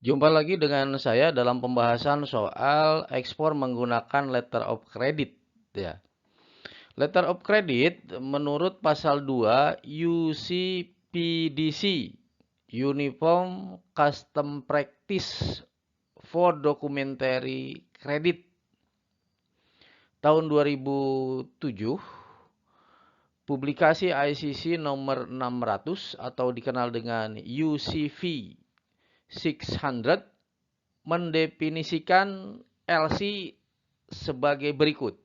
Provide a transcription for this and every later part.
Jumpa lagi dengan saya dalam pembahasan soal ekspor menggunakan letter of credit ya. Letter of credit menurut pasal 2 UCPDC Uniform Custom Practice for Documentary Credit tahun 2007, publikasi ICC nomor 600 atau dikenal dengan UCV 600 mendefinisikan LC sebagai berikut.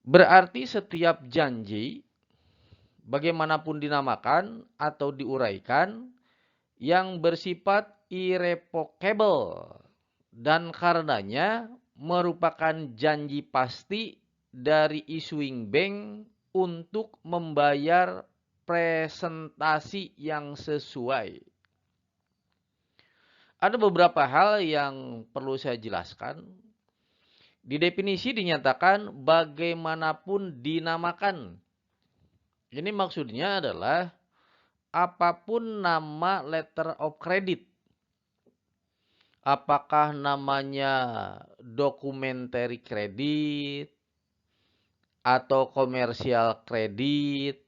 Berarti setiap janji, bagaimanapun dinamakan atau diuraikan, yang bersifat irrevocable dan karenanya merupakan janji pasti dari issuing bank untuk membayar presentasi yang sesuai. Ada beberapa hal yang perlu saya jelaskan. Di definisi dinyatakan bagaimanapun dinamakan. Ini maksudnya adalah apapun nama letter of credit. Apakah namanya documentary credit, atau commercial credit,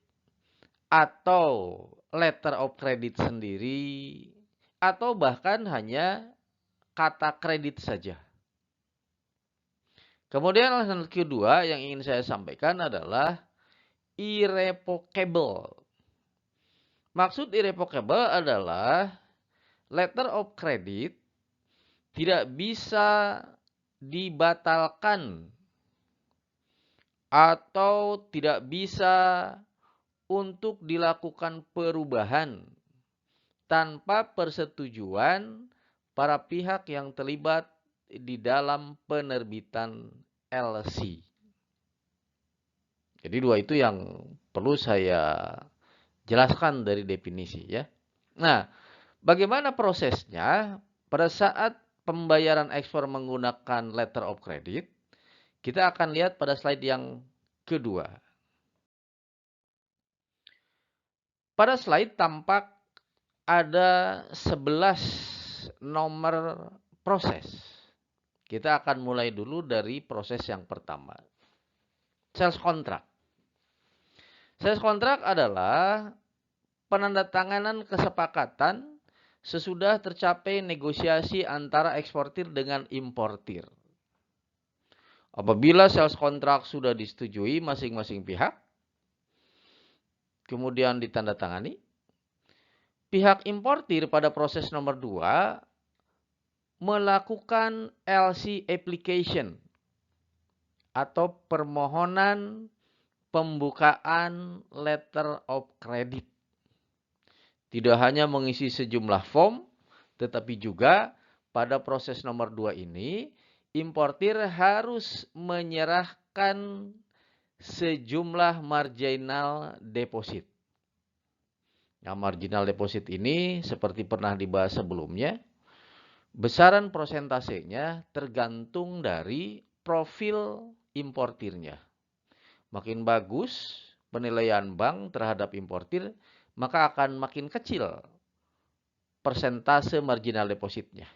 atau letter of credit sendiri, atau bahkan hanya kata kredit saja. Kemudian alasan kedua yang ingin saya sampaikan adalah irrevocable. Maksud irrevocable adalah letter of credit tidak bisa dibatalkan atau tidak bisa untuk dilakukan perubahan tanpa persetujuan para pihak yang terlibat di dalam penerbitan LC. Jadi dua itu yang perlu saya jelaskan dari definisi ya. Nah, bagaimana prosesnya pada saat pembayaran ekspor menggunakan letter of credit? Kita akan lihat pada slide yang kedua. Pada slide tampak ada 11 nomor proses. Kita akan mulai dulu dari proses yang pertama. Sales contract. Sales contract adalah penandatanganan kesepakatan sesudah tercapai negosiasi antara eksportir dengan importir. Apabila sales contract sudah disetujui masing-masing pihak, kemudian ditandatangani, pihak importir pada proses nomor 2 melakukan LC application atau permohonan pembukaan letter of credit. Tidak hanya mengisi sejumlah form, tetapi juga pada proses nomor 2 ini, importir harus menyerahkan sejumlah marginal deposit. Nah, marginal deposit ini seperti pernah dibahas sebelumnya, besaran prosentasenya tergantung dari profil importirnya. Makin bagus penilaian bank terhadap importir, maka akan makin kecil persentase marginal depositnya.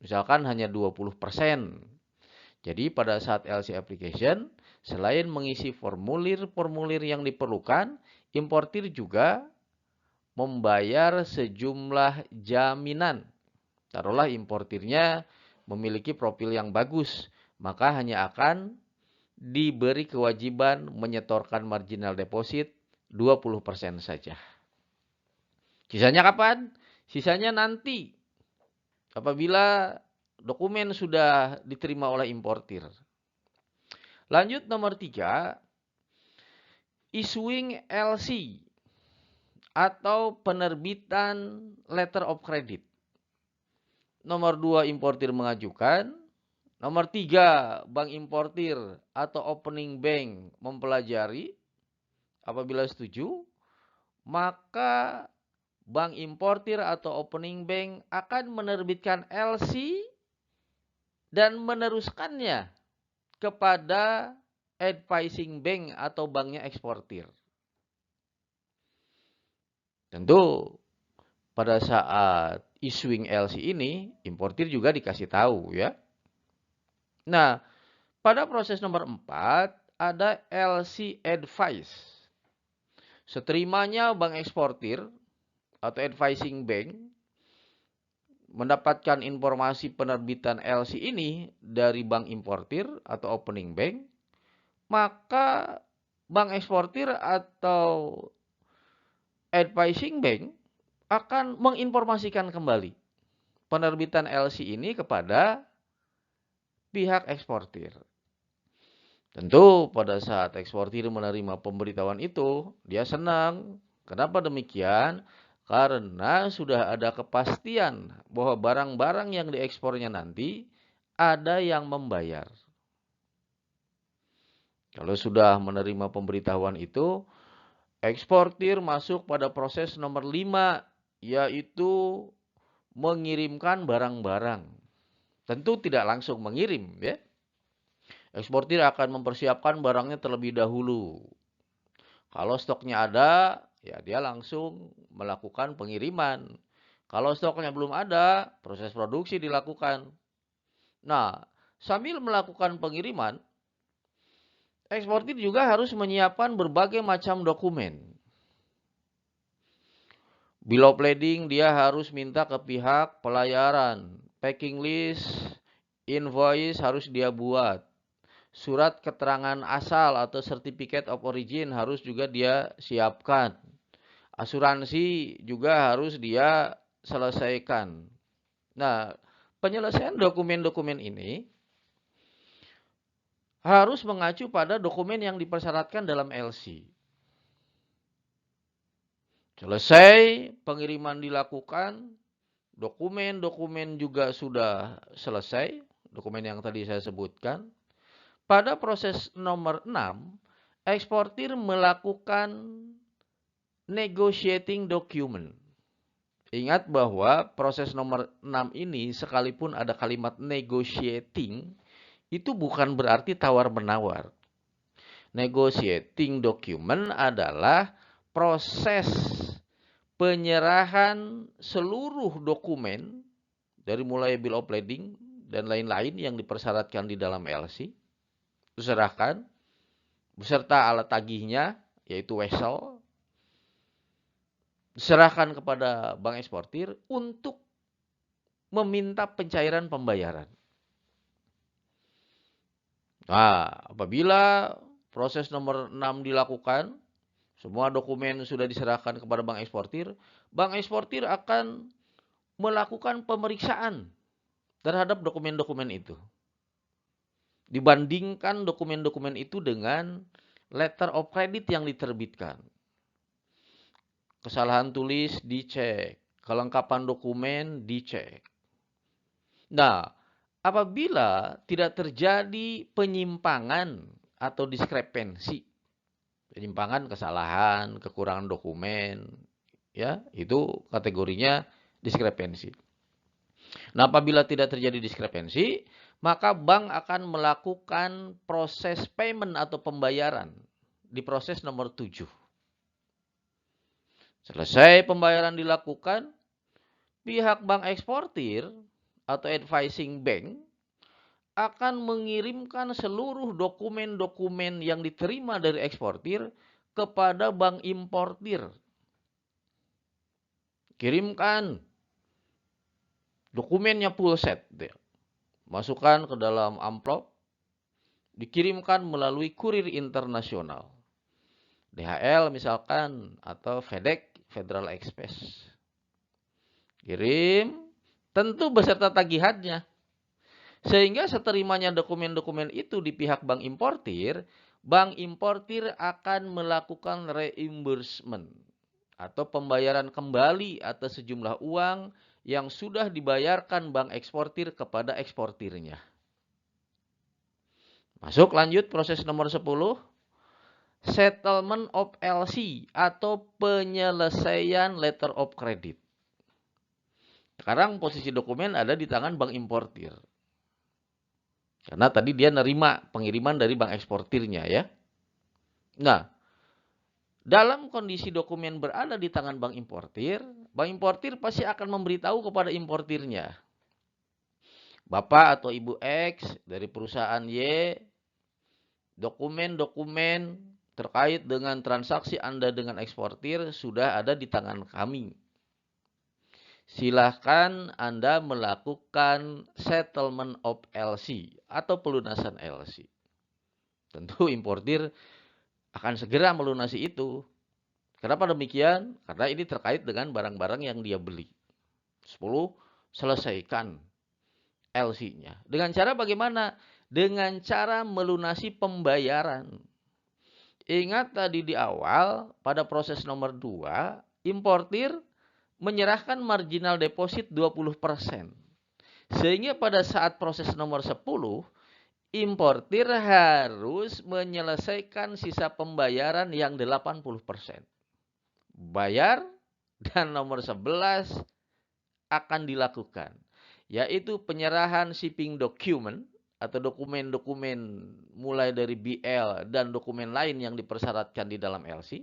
Misalkan hanya 20%. Jadi pada saat LC application, selain mengisi formulir-formulir yang diperlukan, importir juga membayar sejumlah jaminan. Taruhlah importirnya memiliki profil yang bagus, maka hanya akan diberi kewajiban menyetorkan marginal deposit 20% saja. Sisanya kapan? Sisanya nanti apabila dokumen sudah diterima oleh importir. Lanjut nomor 3, issuing LC atau penerbitan letter of credit. Nomor 2 importir mengajukan. Nomor 3 bank importir atau opening bank mempelajari. Apabila setuju, maka bank importir atau opening bank akan menerbitkan LC dan meneruskannya kepada advising bank atau banknya eksportir. Tentu pada saat issuing LC ini, importir juga dikasih tahu ya. Nah, pada proses nomor 4 ada LC advice. Seterimanya bank eksportir atau advising bank mendapatkan informasi penerbitan LC ini dari bank importir atau opening bank, maka bank eksportir atau advising bank akan menginformasikan kembali penerbitan LC ini kepada pihak eksportir. Tentu pada saat eksportir menerima pemberitahuan itu, dia senang. Kenapa demikian? Karena sudah ada kepastian bahwa barang-barang yang diekspornya nanti ada yang membayar. Kalau sudah menerima pemberitahuan itu, eksportir masuk pada proses nomor 5, yaitu mengirimkan barang-barang. Tentu tidak langsung mengirim ya. Eksportir akan mempersiapkan barangnya terlebih dahulu. Kalau stoknya ada, ya dia langsung melakukan pengiriman. Kalau stoknya belum ada, proses produksi dilakukan. Nah, sambil melakukan pengiriman, eksportir juga harus menyiapkan berbagai macam dokumen. Bill of lading dia harus minta ke pihak pelayaran. Packing list, invoice harus dia buat. Surat keterangan asal atau certificate of origin harus juga dia siapkan. Asuransi juga harus dia selesaikan. Nah, penyelesaian dokumen-dokumen ini harus mengacu pada dokumen yang dipersyaratkan dalam LC. Selesai pengiriman dilakukan, dokumen-dokumen juga sudah selesai, dokumen yang tadi saya sebutkan. Pada proses nomor 6, eksportir melakukan negotiating document. Ingat bahwa proses nomor 6 ini sekalipun ada kalimat negotiating, itu bukan berarti tawar-menawar. Negotiating document adalah proses penyerahan seluruh dokumen dari mulai bill of lading dan lain-lain yang dipersyaratkan di dalam LC. Diserahkan beserta alat tagihnya yaitu wesel, diserahkan kepada bank eksportir untuk meminta pencairan pembayaran. Nah, apabila proses nomor 6 dilakukan, semua dokumen sudah diserahkan kepada bank eksportir akan melakukan pemeriksaan terhadap dokumen-dokumen itu. Dibandingkan dokumen-dokumen itu dengan letter of credit yang diterbitkan. Kesalahan tulis dicek, kelengkapan dokumen dicek. Nah, apabila tidak terjadi penyimpangan atau diskrepensi, penyimpangan, kesalahan, kekurangan dokumen, ya, itu kategorinya diskrepensi. Nah, apabila tidak terjadi diskrepensi, maka bank akan melakukan proses payment atau pembayaran di proses nomor 7. Selesai pembayaran dilakukan, pihak bank eksportir atau advising bank akan mengirimkan seluruh dokumen-dokumen yang diterima dari eksportir kepada bank importir. Kirimkan dokumennya full set. Masukkan ke dalam amplop, dikirimkan melalui kurir internasional. DHL misalkan, atau FedEx, Federal Express. Kirim, tentu beserta tagihannya. Sehingga seterimanya dokumen-dokumen itu di pihak bank importir akan melakukan reimbursement atau pembayaran kembali atas sejumlah uang yang sudah dibayarkan bank eksportir kepada eksportirnya. Masuk lanjut proses nomor 10. Settlement of LC atau penyelesaian letter of credit. Sekarang posisi dokumen ada di tangan bank importir. Karena tadi dia nerima pengiriman dari bank eksportirnya ya. Nah, dalam kondisi dokumen berada di tangan bank importir pasti akan memberitahu kepada importirnya. Bapak atau Ibu X dari perusahaan Y, dokumen-dokumen terkait dengan transaksi Anda dengan eksportir sudah ada di tangan kami. Silahkan Anda melakukan settlement of LC atau pelunasan LC. Tentu importir akan segera melunasi itu. Kenapa demikian? Karena ini terkait dengan barang-barang yang dia beli. 10. Selesaikan LC-nya. Dengan cara bagaimana? Dengan cara melunasi pembayaran. Ingat tadi di awal, pada proses nomor 2, importir menyerahkan marginal deposit 20%. Sehingga pada saat proses nomor 10, importir harus menyelesaikan sisa pembayaran yang 80%. Bayar dan nomor 11 akan dilakukan, yaitu penyerahan shipping document atau dokumen-dokumen mulai dari BL dan dokumen lain yang dipersyaratkan di dalam LC,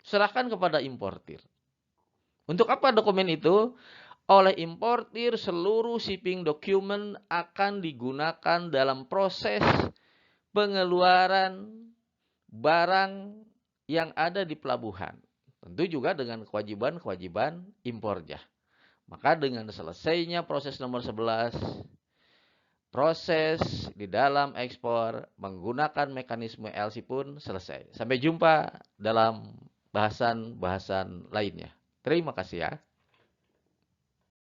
serahkan kepada importir. Untuk apa dokumen itu? Oleh importir, seluruh shipping document akan digunakan dalam proses pengeluaran barang yang ada di pelabuhan. Tentu juga dengan kewajiban-kewajiban impornya. Maka dengan selesainya proses nomor 11, proses di dalam ekspor menggunakan mekanisme LC pun selesai. Sampai jumpa dalam bahasan-bahasan lainnya. Terima kasih ya.